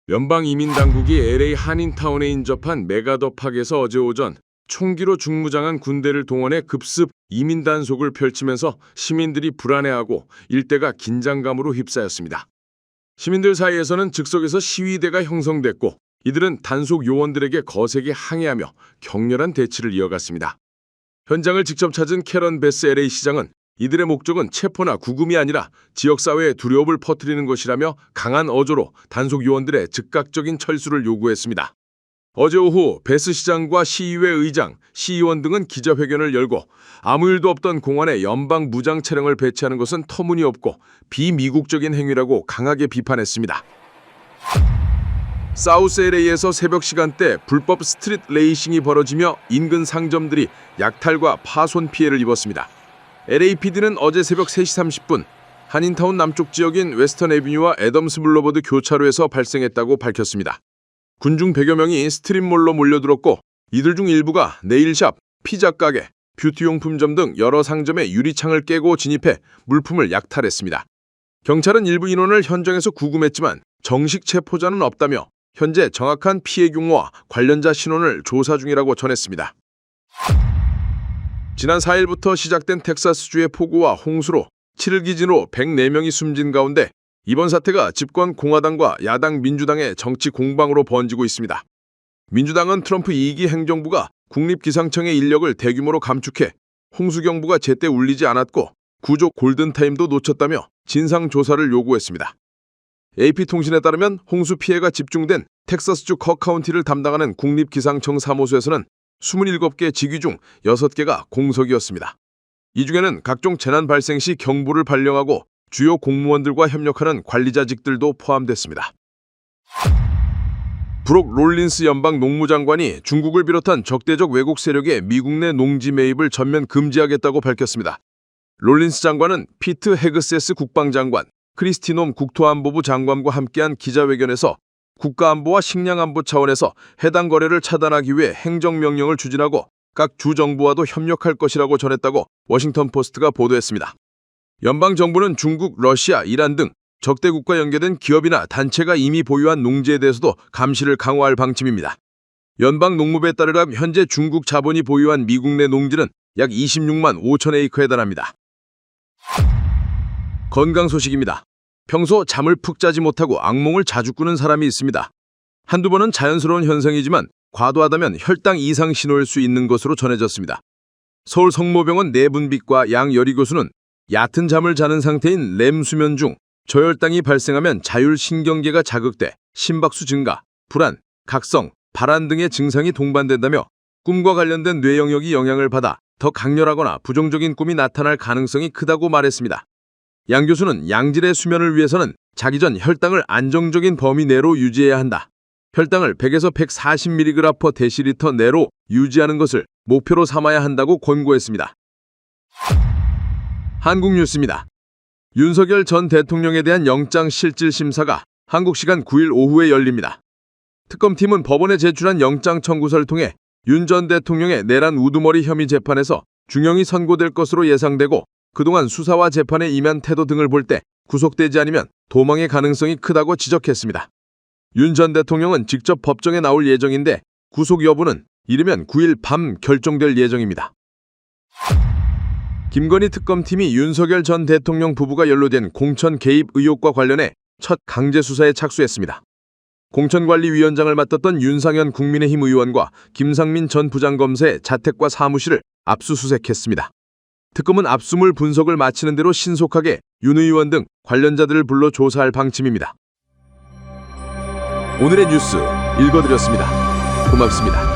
연방이민당국이 LA 한인타운에 인접한 메가더팍에서 어제 오전 총기로 중무장한 군대를 동원해 급습 이민 단속을 펼치면서 시민들이 불안해하고 일대가 긴장감으로 휩싸였습니다. 시민들 사이에서는 즉석에서 시위대가 형성됐고 이들은 단속 요원들에게 거세게 항의하며 격렬한 대치를 이어갔습니다. 현장을 직접 찾은 캐런 베스 LA 시장은 이들의 목적은 체포나 구금이 아니라 지역사회에 두려움을 퍼뜨리는 것이라며 강한 어조로 단속 요원들의 즉각적인 철수를 요구했습니다. 어제 오후 베스 시장과 시의회 의장, 시의원 등은 기자회견을 열고 아무 일도 없던 공원에 연방 무장 차량을 배치하는 것은 터무니없고 비미국적인 행위라고 강하게 비판했습니다. 사우스 LA에서 새벽 시간대 불법 스트릿 레이싱이 벌어지며 인근 상점들이 약탈과 파손 피해를 입었습니다. LAPD는 어제 새벽 3시 30분 한인타운 남쪽 지역인 웨스턴 애비뉴와 애덤스 블루버드 교차로에서 발생했다고 밝혔습니다. 군중 100여 명이 스트릿몰로 몰려들었고 이들 중 일부가 네일샵, 피자 가게, 뷰티용품점 등 여러 상점의 유리창을 깨고 진입해 물품을 약탈했습니다. 경찰은 일부 인원을 현장에서 구금했지만 정식 체포자는 없다며 현재 정확한 피해 규모와 관련자 신원을 조사 중이라고 전했습니다. 지난 4일부터 시작된 텍사스주의 폭우와 홍수로 7일 기준으로 104명이 숨진 가운데 이번 사태가 집권 공화당과 야당 민주당의 정치 공방으로 번지고 있습니다. 민주당은 트럼프 2기 행정부가 국립기상청의 인력을 대규모로 감축해 홍수경보가 제때 울리지 않았고 구조 골든타임도 놓쳤다며 진상조사를 요구했습니다. AP통신에 따르면 홍수 피해가 집중된 텍사스주 커 카운티를 담당하는 국립기상청 사무소에서는 27개 직위 중 6개가 공석이었습니다. 이 중에는 각종 재난 발생 시 경보를 발령하고 주요 공무원들과 협력하는 관리자직들도 포함됐습니다. 브록 롤린스 연방 농무장관이 중국을 비롯한 적대적 외국 세력의 미국 내 농지 매입을 전면 금지하겠다고 밝혔습니다. 롤린스 장관은 피트 헤그세스 국방장관, 크리스티놈 국토안보부 장관과 함께한 기자회견에서 국가안보와 식량안보 차원에서 해당 거래를 차단하기 위해 행정명령을 추진하고 각 주정부와도 협력할 것이라고 전했다고 워싱턴포스트가 보도했습니다. 연방정부는 중국, 러시아, 이란 등 적대국과 연계된 기업이나 단체가 이미 보유한 농지에 대해서도 감시를 강화할 방침입니다. 연방농무부에 따르면 현재 중국 자본이 보유한 미국 내 농지는 약 26만 5천 에이커에 달합니다. 건강 소식입니다. 평소 잠을 푹 자지 못하고 악몽을 자주 꾸는 사람이 있습니다. 한두 번은 자연스러운 현상이지만 과도하다면 혈당 이상 신호일 수 있는 것으로 전해졌습니다. 서울 성모병원 내분비과 양여리 교수는 얕은 잠을 자는 상태인 렘 수면 중 저혈당이 발생하면 자율신경계가 자극돼 심박수 증가, 불안, 각성, 발한 등의 증상이 동반된다며 꿈과 관련된 뇌 영역이 영향을 받아 더 강렬하거나 부정적인 꿈이 나타날 가능성이 크다고 말했습니다. 양 교수는 양질의 수면을 위해서는 자기 전 혈당을 안정적인 범위 내로 유지해야 한다. 혈당을 100에서 140mg/dL 내로 유지하는 것을 목표로 삼아야 한다고 권고했습니다. 한국 뉴스입니다. 윤석열 전 대통령에 대한 영장실질심사가 한국 시간 9일 오후에 열립니다. 특검팀은 법원에 제출한 영장 청구서를 통해 윤 전 대통령의 내란 우두머리 혐의 재판에서 중형이 선고될 것으로 예상되고 그동안 수사와 재판에 임한 태도 등을 볼 때 구속되지 않으면 도망의 가능성이 크다고 지적했습니다. 윤 전 대통령은 직접 법정에 나올 예정인데 구속 여부는 이르면 9일 밤 결정될 예정입니다. 김건희 특검팀이 윤석열 전 대통령 부부가 연루된 공천 개입 의혹과 관련해 첫 강제 수사에 착수했습니다. 공천관리위원장을 맡았던 윤상현 국민의힘 의원과 김상민 전 부장검사의 자택과 사무실을 압수수색했습니다. 특검은 압수물 분석을 마치는 대로 신속하게 윤 의원 등 관련자들을 불러 조사할 방침입니다. 오늘의 뉴스 읽어드렸습니다. 고맙습니다.